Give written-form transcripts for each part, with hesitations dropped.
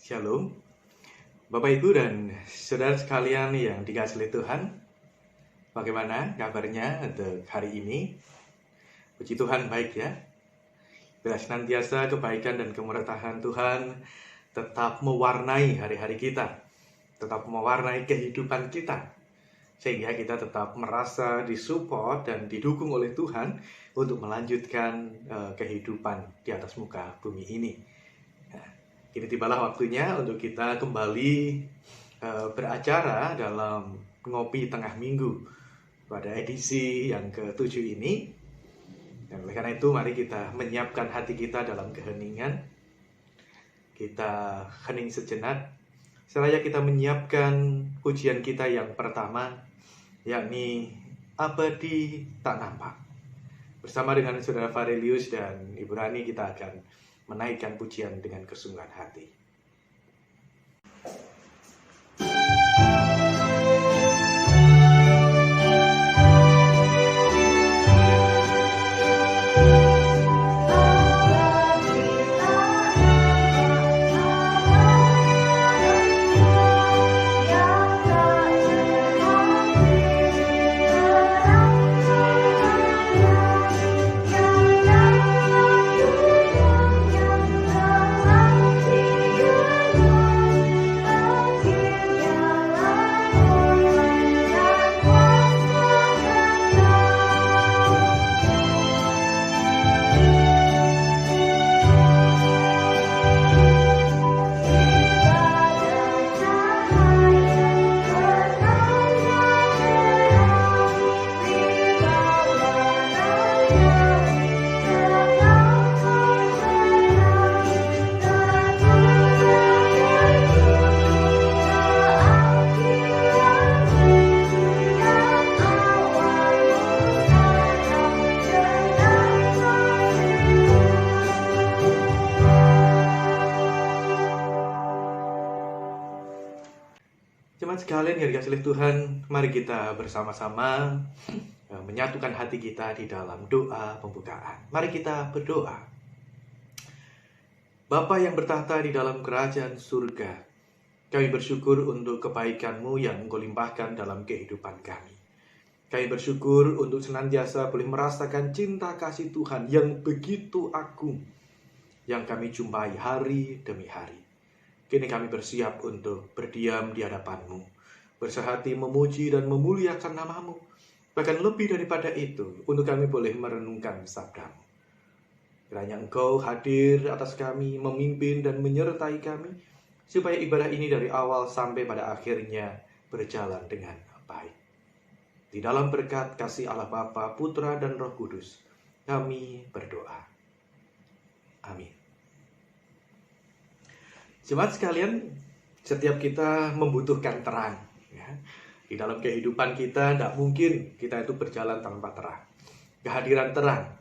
Shalom, Bapak Ibu dan Saudara sekalian yang dikasihi Tuhan. Bagaimana kabarnya untuk hari ini? Puji Tuhan baik ya. Bila senantiasa kebaikan dan kemurahan Tuhan tetap mewarnai hari-hari kita, tetap mewarnai kehidupan kita, sehingga kita tetap merasa disupport dan didukung oleh Tuhan untuk melanjutkan kehidupan di atas muka bumi ini. Kini tibalah waktunya untuk kita kembali beracara dalam Ngopi Tengah Minggu pada edisi yang ke-7 ini. Dan oleh karena itu mari kita menyiapkan hati kita dalam keheningan. Kita hening sejenak, seraya kita menyiapkan pujian kita yang pertama, yakni Abadi Tak Nampak. Bersama dengan Saudara Varelius dan Ibu Rani kita akan menaikkan pujian dengan kesungguhan hati. Jemaat sekalian yang dikasihi Tuhan, mari kita bersama-sama menyatukan hati kita di dalam doa pembukaan. Mari kita berdoa. Bapa yang bertahta di dalam kerajaan surga, kami bersyukur untuk kebaikan-Mu yang Engkau limpahkan dalam kehidupan kami. Kami bersyukur untuk senantiasa boleh merasakan cinta kasih Tuhan yang begitu agung, yang kami jumpai hari demi hari. Kini kami bersiap untuk berdiam di hadapan-Mu, bersehati memuji dan memuliakan nama-Mu. Bahkan lebih daripada itu, untuk kami boleh merenungkan sabda-Mu. Kiranya Engkau hadir atas kami, memimpin dan menyertai kami, supaya ibadah ini dari awal sampai pada akhirnya berjalan dengan baik. Di dalam berkat kasih Allah Bapa, Putra, dan Roh Kudus, kami berdoa. Amin. Jemaat sekalian, setiap kita membutuhkan terang. Ya. Di dalam kehidupan kita, tidak mungkin kita itu berjalan tanpa terang. Kehadiran terang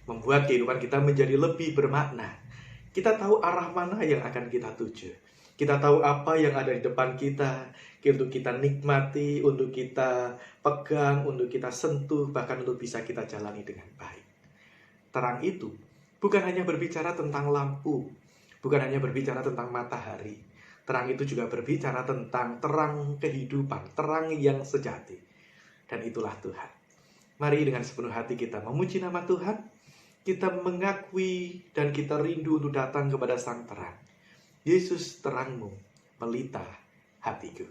membuat kehidupan kita menjadi lebih bermakna. Kita tahu arah mana yang akan kita tuju. Kita tahu apa yang ada di depan kita, untuk kita nikmati, untuk kita pegang, untuk kita sentuh, bahkan untuk bisa kita jalani dengan baik. Terang itu bukan hanya berbicara tentang lampu, bukan hanya berbicara tentang matahari. Terang itu juga berbicara tentang terang kehidupan, terang yang sejati. Dan itulah Tuhan. Mari dengan sepenuh hati kita memuji nama Tuhan. Kita mengakui dan kita rindu untuk datang kepada Sang Terang. Yesus terangmu, pelita hatiku.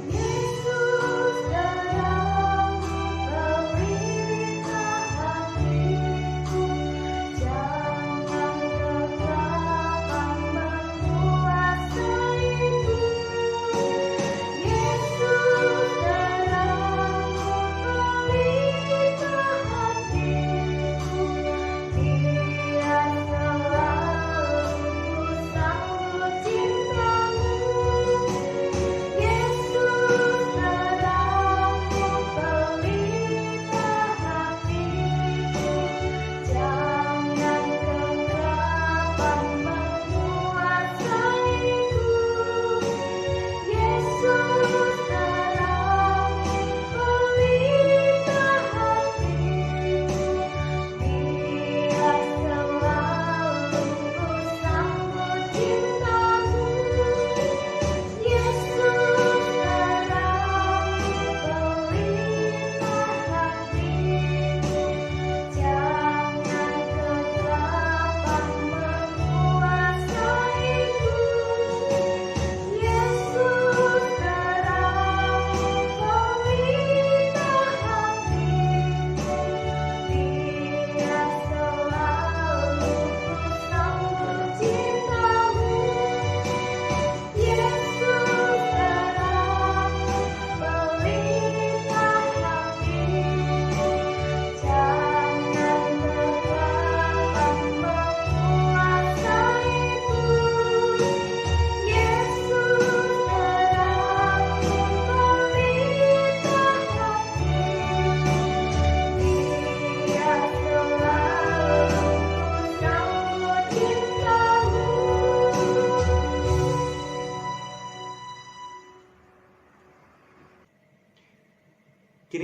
Yesus terang, pelita hatiku.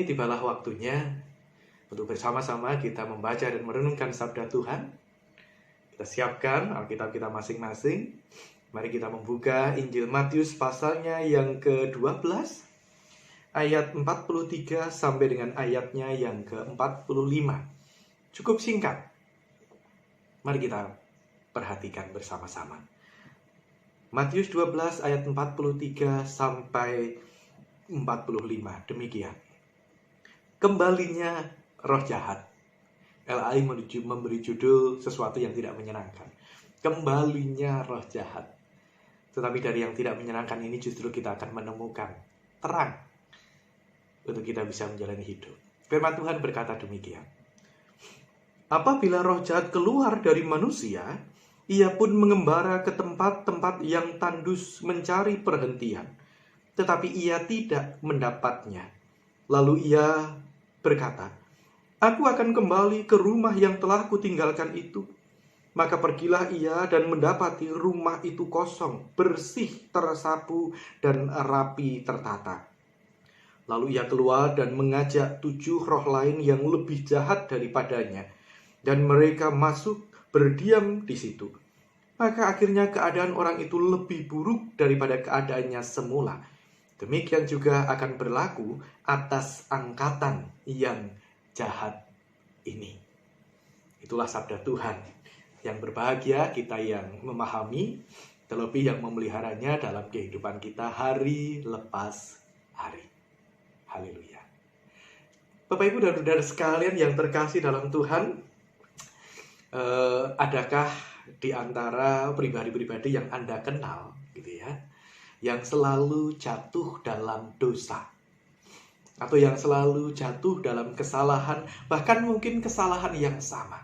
ini tibalah waktunya untuk bersama-sama kita membaca dan merenungkan sabda Tuhan. Kita siapkan Alkitab kita masing-masing. Mari kita membuka Injil Matius pasalnya yang ke-12, ayat 43 sampai dengan ayatnya yang ke-45. Cukup singkat. Mari kita perhatikan bersama-sama. Matius 12 ayat 43 sampai 45. Demikian. Kembalinya roh jahat. LAI memberi judul sesuatu yang tidak menyenangkan. Kembalinya roh jahat. Tetapi dari yang tidak menyenangkan ini justru kita akan menemukan terang untuk kita bisa menjalani hidup. Firman Tuhan berkata demikian. Apabila roh jahat keluar dari manusia, ia pun mengembara ke tempat-tempat yang tandus mencari perhentian. Tetapi ia tidak mendapatnya. Lalu ia berkata, "Aku akan kembali ke rumah yang telah kutinggalkan itu." Maka pergilah ia dan mendapati rumah itu kosong, bersih, tersapu, dan rapi tertata. Lalu ia keluar dan mengajak 7 roh lain yang lebih jahat daripadanya, dan mereka masuk berdiam di situ. Maka akhirnya keadaan orang itu lebih buruk daripada keadaannya semula. Demikian juga akan berlaku atas angkatan yang jahat ini. Itulah sabda Tuhan. Yang berbahagia kita yang memahami, terlebih yang memeliharanya dalam kehidupan kita hari lepas hari. Haleluya. Bapak, Ibu, dan saudara sekalian yang terkasih dalam Tuhan, adakah di antara pribadi-pribadi yang Anda kenal, gitu ya, yang selalu jatuh dalam dosa, atau yang selalu jatuh dalam kesalahan, bahkan mungkin kesalahan yang sama?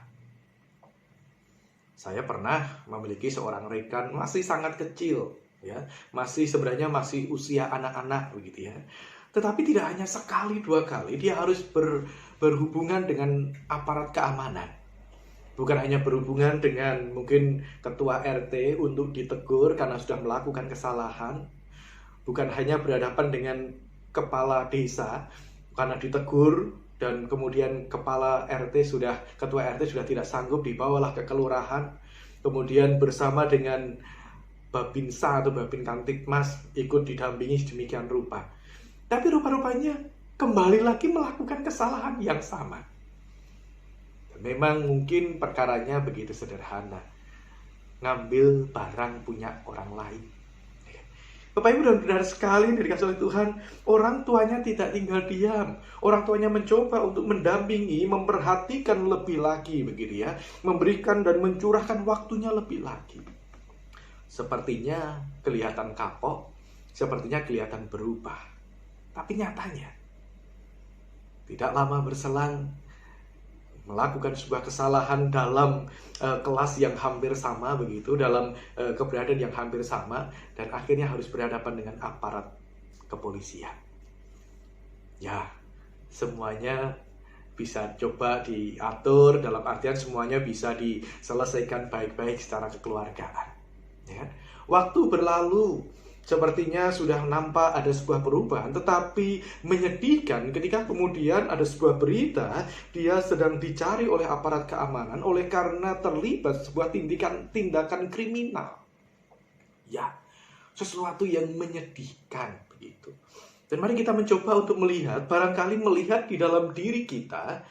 Saya pernah memiliki seorang rekan masih sangat kecil, ya, sebenarnya masih usia anak-anak begitu ya. Tetapi tidak hanya sekali 2 kali dia harus berhubungan dengan aparat keamanan. Bukan hanya berhubungan dengan mungkin ketua RT untuk ditegur karena sudah melakukan kesalahan. Bukan hanya berhadapan dengan kepala desa karena ditegur dan kemudian ketua RT sudah tidak sanggup, dibawalah ke kelurahan. Kemudian bersama dengan Babinsa atau Babin Kamtipmas ikut didampingi sedemikian rupa. Tapi rupa-rupanya kembali lagi melakukan kesalahan yang sama. Memang mungkin perkaranya begitu sederhana. Ngambil barang punya orang lain. Bapak, Ibu, dan saudara sekalian yang dikasihi oleh Tuhan, orang tuanya tidak tinggal diam. Orang tuanya mencoba untuk mendampingi, memperhatikan lebih lagi begitu ya, memberikan dan mencurahkan waktunya lebih lagi. Sepertinya kelihatan kapok, sepertinya kelihatan berubah. Tapi nyatanya tidak lama berselang melakukan sebuah kesalahan dalam kelas yang hampir sama begitu, dalam keberadaan yang hampir sama, dan akhirnya harus berhadapan dengan aparat kepolisian. Ya, semuanya bisa coba diatur, dalam artian semuanya bisa diselesaikan baik-baik secara kekeluargaan. Ya. Waktu berlalu, sepertinya sudah nampak ada sebuah perubahan, tetapi menyedihkan ketika kemudian ada sebuah berita dia sedang dicari oleh aparat keamanan oleh karena terlibat sebuah tindakan kriminal. Ya, sesuatu yang menyedihkan begitu. Dan mari kita mencoba untuk melihat, barangkali melihat di dalam diri kita.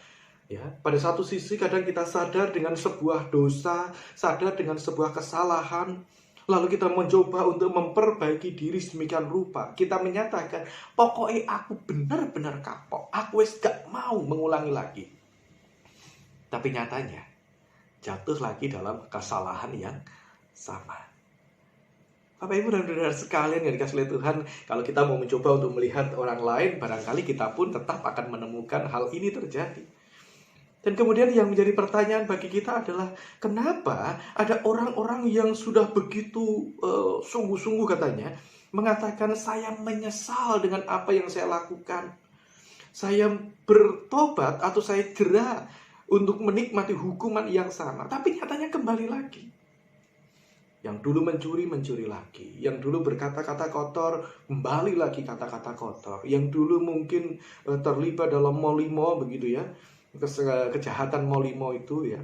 Ya, pada satu sisi kadang kita sadar dengan sebuah dosa, sadar dengan sebuah kesalahan. Lalu kita mencoba untuk memperbaiki diri sedemikian rupa. Kita menyatakan, pokoknya aku benar-benar kapok. Aku gak mau mengulangi lagi. Tapi nyatanya, jatuh lagi dalam kesalahan yang sama. Bapak, Ibu, dan saudara sekalian yang dikasihi oleh Tuhan, kalau kita mau mencoba untuk melihat orang lain, barangkali kita pun tetap akan menemukan hal ini terjadi. Dan kemudian yang menjadi pertanyaan bagi kita adalah, kenapa ada orang-orang yang sudah begitu sungguh-sungguh katanya mengatakan, saya menyesal dengan apa yang saya lakukan. Saya bertobat atau saya jerah untuk menikmati hukuman yang sama. Tapi nyatanya kembali lagi. Yang dulu mencuri, mencuri lagi. Yang dulu berkata-kata kotor, kembali lagi kata-kata kotor. Yang dulu mungkin terlibat dalam molimo begitu ya. Kejahatan molimo itu ya.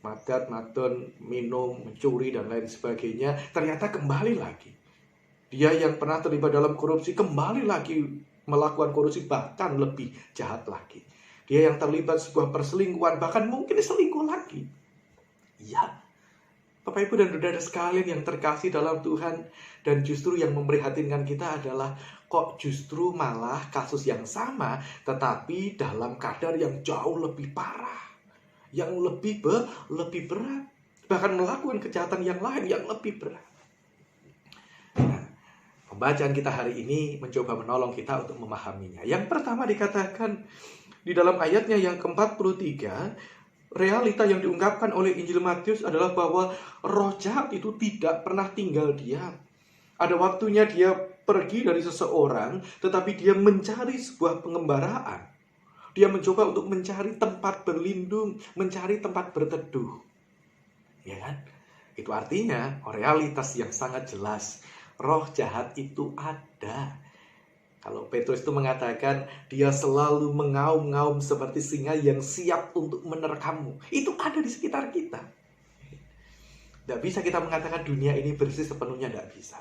Madat, madon, minum, mencuri dan lain sebagainya. Ternyata kembali lagi. Dia yang pernah terlibat dalam korupsi kembali lagi melakukan korupsi, bahkan lebih jahat lagi. Dia yang terlibat sebuah perselingkuhan, bahkan mungkin selingkuh lagi. Ya, Bapak Ibu dan Saudara sekalian yang terkasih dalam Tuhan, dan justru yang memprihatinkan kita adalah kok justru malah kasus yang sama tetapi dalam kadar yang jauh lebih parah, yang lebih berat, bahkan melakukan kejahatan yang lain yang lebih berat. Nah, pembacaan kita hari ini mencoba menolong kita untuk memahaminya. Yang pertama dikatakan di dalam ayatnya yang ke-43, realita yang diungkapkan oleh Injil Matius adalah bahwa roh jahat itu tidak pernah tinggal diam. Ada waktunya dia pergi dari seseorang, tetapi dia mencari sebuah pengembaraan. Dia mencoba untuk mencari tempat berlindung, mencari tempat berteduh. Ya kan? Itu artinya realitas yang sangat jelas. Roh jahat itu ada. Kalau Petrus itu mengatakan dia selalu mengaum-ngaum seperti singa yang siap untuk menerkammu. Itu ada di sekitar kita. Tidak bisa kita mengatakan dunia ini bersih sepenuhnya, tidak bisa.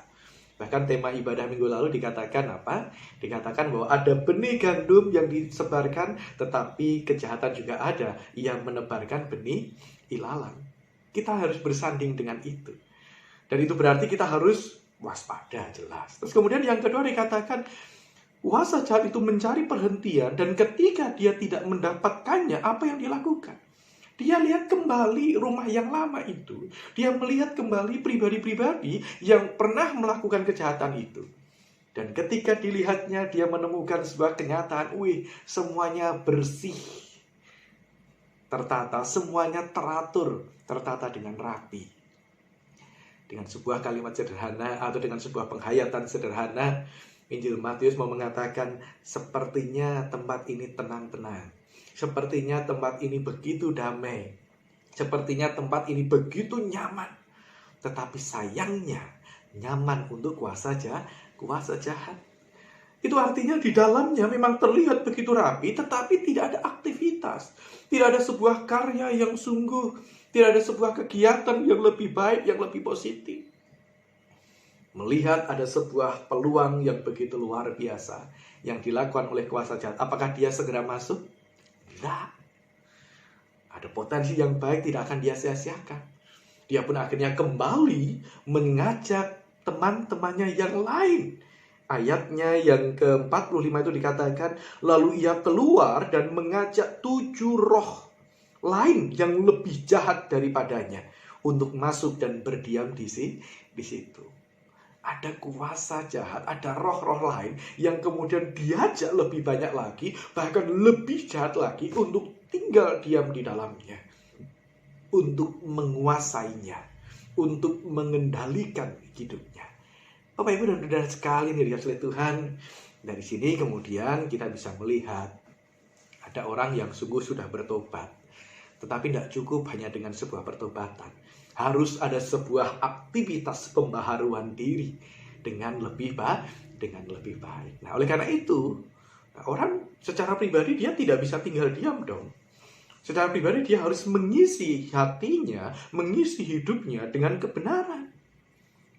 Bahkan tema ibadah minggu lalu dikatakan apa? Dikatakan bahwa ada benih gandum yang disebarkan, tetapi kejahatan juga ada yang menebarkan benih ilalang. Kita harus bersanding dengan itu. Dan itu berarti kita harus waspada, jelas. Terus kemudian yang kedua dikatakan, kuasa jahat itu mencari perhentian, dan ketika dia tidak mendapatkannya, apa yang dilakukan? Dia lihat kembali rumah yang lama itu. Dia melihat kembali pribadi-pribadi yang pernah melakukan kejahatan itu. Dan ketika dilihatnya, dia menemukan sebuah kenyataan, semuanya bersih, tertata, semuanya teratur, tertata dengan rapi. Dengan sebuah kalimat sederhana atau dengan sebuah penghayatan sederhana, Injil Matius mau mengatakan, sepertinya tempat ini tenang-tenang. Sepertinya tempat ini begitu damai. Sepertinya tempat ini begitu nyaman. Tetapi sayangnya, nyaman untuk kuasa jahat. Itu artinya di dalamnya memang terlihat begitu rapi, tetapi tidak ada aktivitas. Tidak ada sebuah karya yang sungguh. Tidak ada sebuah kegiatan yang lebih baik, yang lebih positif. Melihat ada sebuah peluang yang begitu luar biasa yang dilakukan oleh kuasa jahat. Apakah dia segera masuk? Tidak. Ada potensi yang baik tidak akan dia sia-siakan. Dia pun akhirnya kembali mengajak teman-temannya yang lain. Ayatnya yang ke-45 itu dikatakan, lalu ia keluar dan mengajak 7 roh lain yang lebih jahat daripadanya untuk masuk dan berdiam di situ. Ada kuasa jahat, ada roh-roh lain yang kemudian diajak lebih banyak lagi, bahkan lebih jahat lagi untuk tinggal diam di dalamnya, untuk menguasainya, untuk mengendalikan hidupnya. Bapak Ibu dan Saudara sekalian yang dikasihi Tuhan, dari sini kemudian kita bisa melihat ada orang yang sungguh sudah bertobat, tetapi tidak cukup hanya dengan sebuah pertobatan. Harus ada sebuah aktivitas pembaharuan diri dengan lebih baik. Nah, oleh karena itu, orang secara pribadi dia tidak bisa tinggal diam dong. Secara pribadi dia harus mengisi hatinya, mengisi hidupnya dengan kebenaran.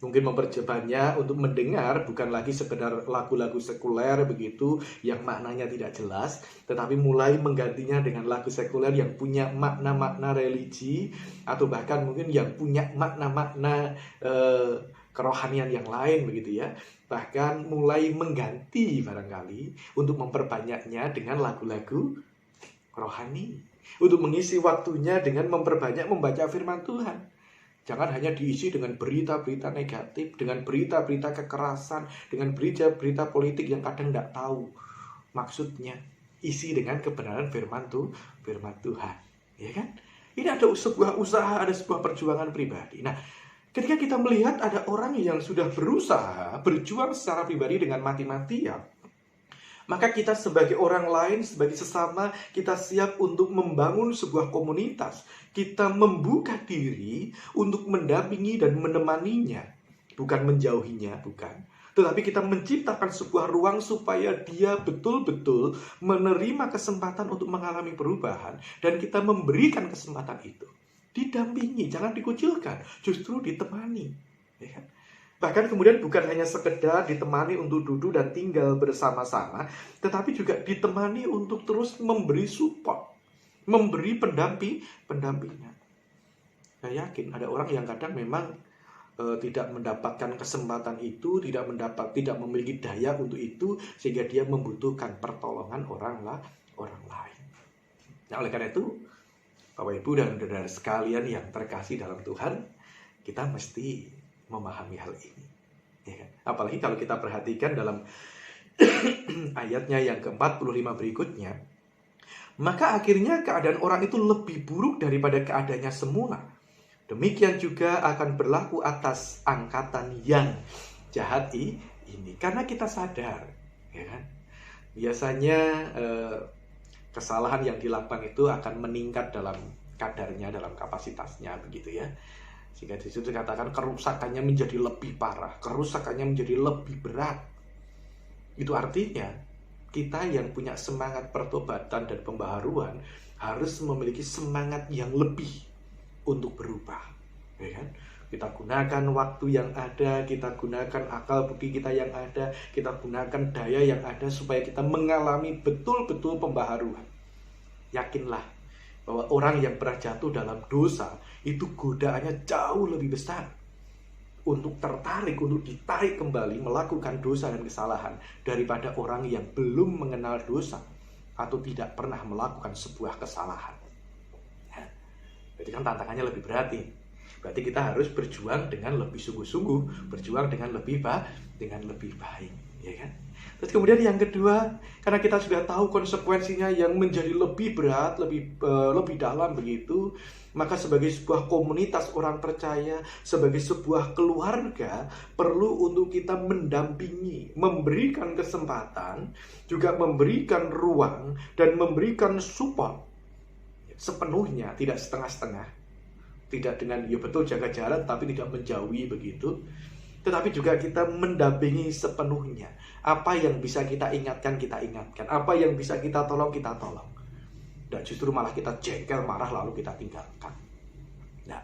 Mungkin mempercebatnya untuk mendengar bukan lagi sekedar lagu-lagu sekuler begitu yang maknanya tidak jelas, tetapi mulai menggantinya dengan lagu sekuler yang punya makna-makna religi, atau bahkan mungkin yang punya makna-makna kerohanian yang lain begitu ya. Bahkan mulai mengganti barangkali untuk memperbanyaknya dengan lagu-lagu rohani, untuk mengisi waktunya dengan memperbanyak membaca firman Tuhan. Jangan hanya diisi dengan berita-berita negatif, dengan berita-berita kekerasan, dengan berita-berita politik yang kadang tidak tahu maksudnya. Isi dengan kebenaran firman Tuhan. Ya kan? Ini ada sebuah usaha, ada sebuah perjuangan pribadi. Nah, ketika kita melihat ada orang yang sudah berusaha, berjuang secara pribadi dengan mati-matian, Maka kita sebagai orang lain, sebagai sesama, kita siap untuk membangun sebuah komunitas. Kita membuka diri untuk mendampingi dan menemaninya. Bukan menjauhinya, bukan. Tetapi kita menciptakan sebuah ruang supaya dia betul-betul menerima kesempatan untuk mengalami perubahan. Dan kita memberikan kesempatan itu. Didampingi, jangan dikucilkan, justru ditemani. Ya kan? Bahkan kemudian bukan hanya sekedar ditemani untuk duduk dan tinggal bersama-sama, tetapi juga ditemani untuk terus memberi support, memberi pendampingan. Saya yakin ada orang yang kadang memang tidak mendapatkan kesempatan itu, tidak memiliki daya untuk itu, sehingga dia membutuhkan pertolongan orang lain. Nah, oleh karena itu, Bapak Ibu dan saudara sekalian yang terkasih dalam Tuhan, kita mesti memahami hal ini, ya kan? Apalagi kalau kita perhatikan dalam ayatnya yang ke-45 berikutnya, maka akhirnya keadaan orang itu lebih buruk daripada keadaannya semula. Demikian juga akan berlaku atas angkatan yang jahat ini, karena kita sadar, ya kan? Biasanya kesalahan yang dilakukan itu akan meningkat dalam kadarnya, dalam kapasitasnya, begitu ya. Sehingga di situ dikatakan kerusakannya menjadi lebih parah, kerusakannya menjadi lebih berat. Itu artinya kita yang punya semangat pertobatan dan pembaharuan harus memiliki semangat yang lebih untuk berubah, ya kan? Kita gunakan waktu yang ada, kita gunakan akal budi kita yang ada, kita gunakan daya yang ada supaya kita mengalami betul-betul pembaharuan. Yakinlah bahwa orang yang pernah jatuh dalam dosa itu godaannya jauh lebih besar untuk tertarik, untuk ditarik kembali melakukan dosa dan kesalahan daripada orang yang belum mengenal dosa atau tidak pernah melakukan sebuah kesalahan. Jadi kan tantangannya lebih berat nih. Berarti kita harus berjuang dengan lebih sungguh-sungguh, berjuang dengan lebih baik, ya kan? Terus kemudian yang kedua, karena kita sudah tahu konsekuensinya yang menjadi lebih berat, lebih dalam begitu, maka sebagai sebuah komunitas orang percaya, sebagai sebuah keluarga, perlu untuk kita mendampingi, memberikan kesempatan, juga memberikan ruang, dan memberikan support sepenuhnya, tidak setengah-setengah. Tidak dengan, ya betul jaga jarak, tapi tidak menjauhi begitu. Tetapi juga kita mendampingi sepenuhnya. Apa yang bisa kita ingatkan, kita ingatkan. Apa yang bisa kita tolong, kita tolong. Dan justru malah kita jengkel, marah, lalu kita tinggalkan. Nah,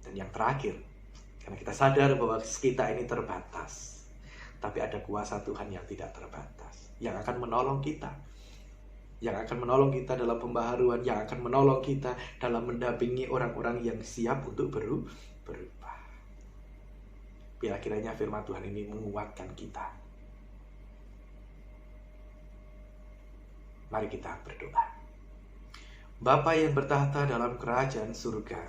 dan yang terakhir, karena kita sadar bahwa kita ini terbatas, tapi ada kuasa Tuhan yang tidak terbatas, yang akan menolong kita. Yang akan menolong kita dalam pembaharuan, yang akan menolong kita dalam mendampingi orang-orang yang siap untuk berubah. Biar kiranya firman Tuhan ini menguatkan kita. Mari kita berdoa. Bapa yang bertahta dalam kerajaan surga,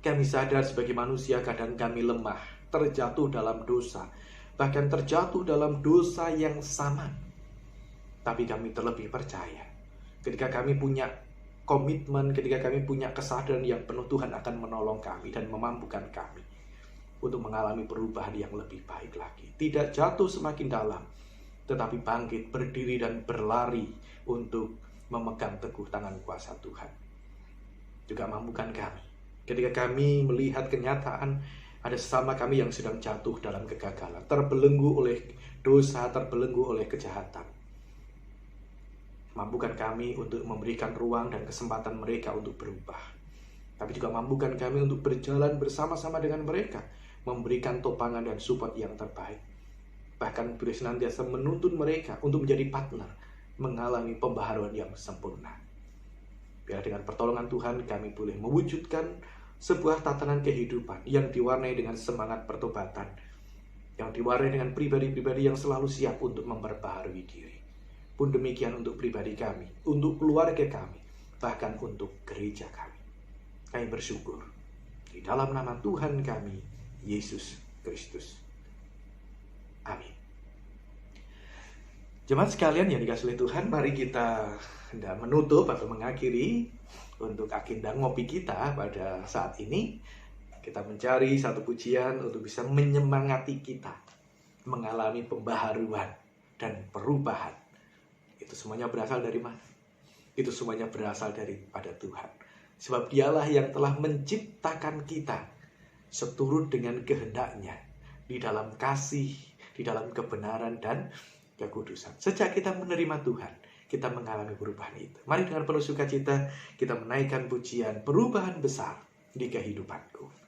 kami sadar sebagai manusia kadang kami lemah, terjatuh dalam dosa, bahkan terjatuh dalam dosa yang sama. Tapi kami terlebih percaya, ketika kami punya komitmen, ketika kami punya kesadaran yang penuh, Tuhan akan menolong kami dan memampukan kami untuk mengalami perubahan yang lebih baik lagi. Tidak jatuh semakin dalam, tetapi bangkit, berdiri dan berlari untuk memegang teguh tangan kuasa Tuhan. Juga mampukan kami ketika kami melihat kenyataan ada sesama kami yang sedang jatuh dalam kegagalan, terbelenggu oleh dosa, terbelenggu oleh kejahatan. Mampukan kami untuk memberikan ruang dan kesempatan mereka untuk berubah. Tapi juga mampukan kami untuk berjalan bersama-sama dengan mereka, memberikan topangan dan support yang terbaik. Bahkan boleh senantiasa menuntun mereka untuk menjadi partner, mengalami pembaharuan yang sempurna. Biar dengan pertolongan Tuhan kami boleh mewujudkan sebuah tatanan kehidupan yang diwarnai dengan semangat pertobatan, yang diwarnai dengan pribadi-pribadi yang selalu siap untuk memperbaharui diri. Pun demikian untuk pribadi kami, untuk keluarga kami, bahkan untuk gereja kami. Kami bersyukur di dalam nama Tuhan kami, Yesus Kristus. Amin. Jemaat sekalian yang dikasihi oleh Tuhan, mari kita hendak menutup atau mengakhiri untuk agenda ngopi kita pada saat ini. Kita mencari satu pujian untuk bisa menyemangati kita mengalami pembaharuan dan perubahan Itu semuanya berasal dari mana? Itu semuanya berasal daripada Tuhan. Sebab Dialah yang telah menciptakan kita seturut dengan kehendak-Nya di dalam kasih, di dalam kebenaran dan kekudusan. Sejak kita menerima Tuhan, kita mengalami perubahan itu. Mari dengan penuh sukacita kita menaikkan pujian perubahan besar di kehidupanku.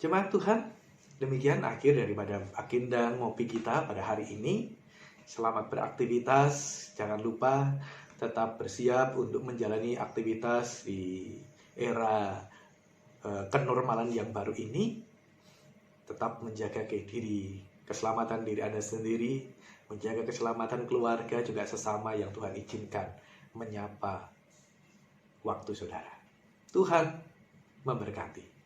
Jemaat Tuhan, demikian akhir daripada agenda ngopi kita pada hari ini. Selamat beraktivitas, jangan lupa tetap bersiap untuk menjalani aktivitas di era kenormalan yang baru ini. tetap menjaga keselamatan diri Anda sendiri, menjaga keselamatan keluarga juga sesama yang Tuhan izinkan menyapa waktu saudara. Tuhan memberkati.